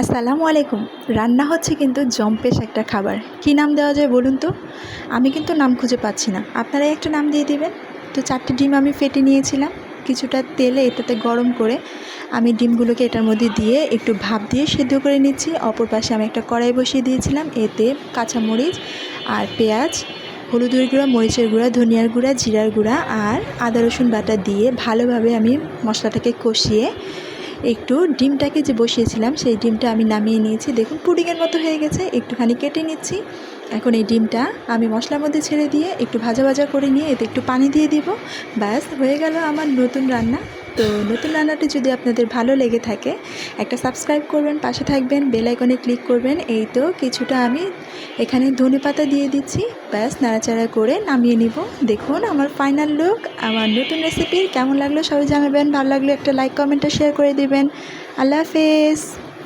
আসসালামু আলাইকুম। রান্না হচ্ছে কিন্তু জম্পেশ একটা খাবার। কী নাম দেওয়া যায় বলুন তো? আমি কিন্তু নাম খুঁজে পাচ্ছি না। আপনারাই একটা নাম দিয়ে দিবেন। তো 4টি ডিম আমি ফেটে নিয়েছিলাম। কিছুটা তেলে এটাতে গরম করে আমি ডিমগুলোকে এটার মধ্যে দিয়ে একটু ভাপ দিয়ে সেদ্ধ করে নিচ্ছি। অপর পাশে আমি একটা কড়াই বসিয়ে দিয়েছিলাম। এতে কাঁচামরিচ আর পেঁয়াজ, হলুদের গুঁড়া, মরিচের গুঁড়া, ধনিয়ার গুঁড়া, জিরার গুঁড়া আর আদা রসুন বাটা দিয়ে ভালোভাবে আমি মশলাটাকে কষিয়ে একটু ডিমটাকে যে বসিয়েছিলাম সেই ডিমটা আমি নামিয়ে নিয়েছি। দেখুন পুডিংয়ের মতো হয়ে গেছে। একটুখানি কেটে নিচ্ছি। এখন এই ডিমটা আমি মশলার মধ্যে ছেড়ে দিয়ে একটু ভাজা ভাজা করে নিয়ে এতে একটু পানি দিয়ে দিব। ব্যাস হয়ে গেল আমার নতুন রান্না। তো নতুন রান্নাটি যদি আপনাদের ভালো লেগে থাকে একটা সাবস্ক্রাইব করবেন, পাশে থাকবেন, বেল আইকনে ক্লিক করবেন। এই তো কিছুটা আমি এখানে ধনেপাতা দিয়ে দিচ্ছি। ব্যাস নাড়াচাড়া করে নামিয়ে নিব। দেখুন আমার ফাইনাল লুক। আমার নতুন রেসিপি কেমন লাগলো সবাই জানাবেন। ভালো লাগলে একটা লাইক, কমেন্ট আর শেয়ার করে দিবেন। আল্লাহ হাফেজ।